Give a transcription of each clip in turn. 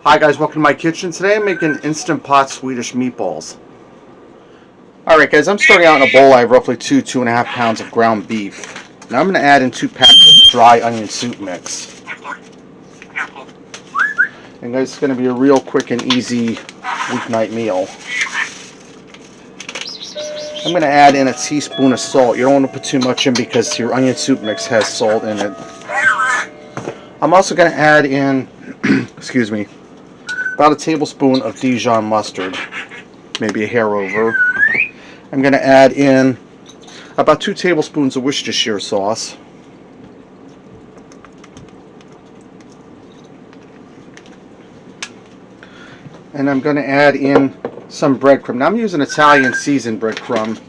Hi guys, welcome to my kitchen. Today I'm making Instant Pot Swedish meatballs. Alright guys, I'm starting out in a bowl. I have roughly 2.5 pounds of ground beef. Now I'm going to add in 2 packs of dry onion soup mix. And guys, it's going to be a real quick and easy weeknight meal. I'm going to add in a teaspoon of salt. You don't want to put too much in because your onion soup mix has salt in it. I'm also going to add in, excuse me, about a tablespoon of Dijon mustard, maybe a hair over. I'm going to add in about 2 tablespoons of Worcestershire sauce. And I'm going to add in some breadcrumb. Now I'm using Italian seasoned breadcrumb.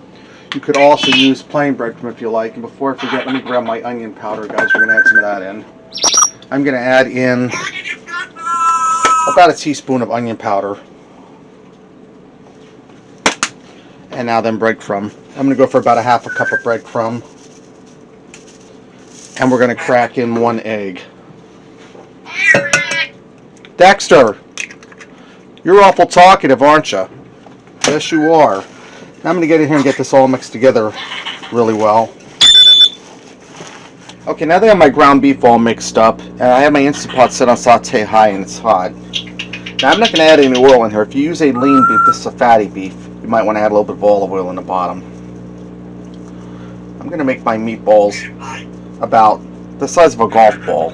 You could also use plain breadcrumb if you like. And before I forget, let me grab my onion powder, guys. We're going to add some of that in. I'm going to add in about a teaspoon of onion powder. And now then breadcrumb. I'm going to go for about a half a cup of breadcrumb. And we're going to crack in 1 egg. Dexter, you're awful talkative, aren't you? Yes, you are. Now I'm going to get in here and get this all mixed together really well. Okay, now that I have my ground beef all mixed up, and I have my Instant Pot set on saute high and it's hot. Now I'm not going to add any oil in here. If you use a lean beef, this is a fatty beef, you might want to add a little bit of olive oil in the bottom. I'm going to make my meatballs about the size of a golf ball.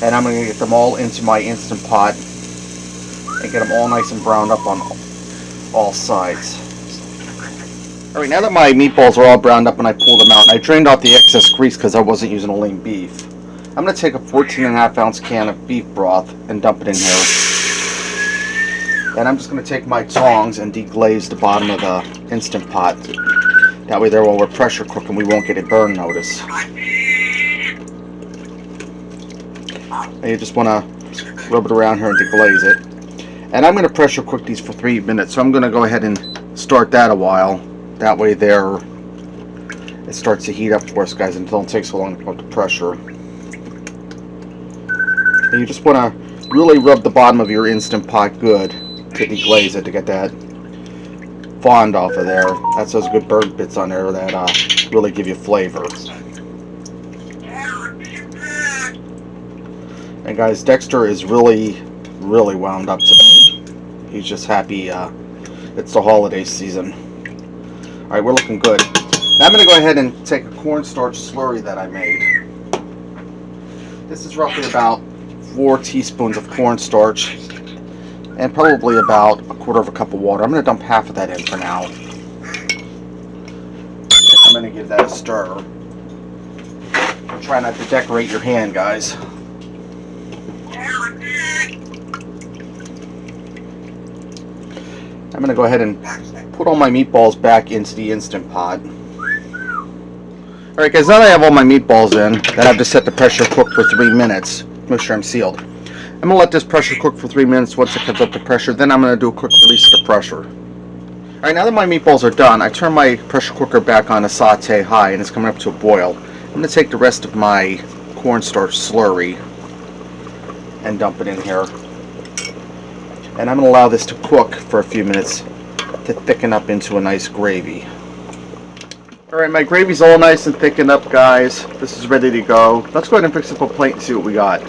And I'm going to get them all into my Instant Pot and get them all nice and browned up on all sides. Alright, now that my meatballs are all browned up and I pulled them out, and I drained off the excess grease because I wasn't using a lean beef, I'm going to take a 14.5 ounce can of beef broth and dump it in here. And I'm just going to take my tongs and deglaze the bottom of the Instant Pot. That way there while we're pressure cooking we won't get a burn notice. And you just want to rub it around here and deglaze it. And I'm going to pressure cook these for 3 minutes, so I'm going to go ahead and start that a while. That way there it starts to heat up for us, guys, until it takes so long to put the pressure. And you just want to really rub the bottom of your Instant Pot good to deglaze it, to get that fond off of there. That's those good burnt bits on there that really give you flavor. And guys, Dexter is really wound up today. He's just happy it's the holiday season. Alright, we're looking good. Now I'm going to go ahead and take a cornstarch slurry that I made. This is roughly about 4 teaspoons of cornstarch and probably about a quarter of a cup of water. I'm going to dump half of that in for now. I'm going to give that a stir. Try not to decorate your hand, guys. I'm going to go ahead and put all my meatballs back into the Instant Pot. Alright guys, now that I have all my meatballs in, that I've just set the pressure cook for 3 minutes, make sure I'm sealed. I'm going to let this pressure cook for 3 minutes. Once it comes up to pressure, then I'm going to do a quick release of the pressure. Alright, now that my meatballs are done, I turn my pressure cooker back on to saute high and it's coming up to a boil. I'm going to take the rest of my cornstarch slurry and dump it in here. And I'm going to allow this to cook for a few minutes to thicken up into a nice gravy. Alright, my gravy's all nice and thickened up, guys. This is ready to go. Let's go ahead and fix up a plate and see what we got.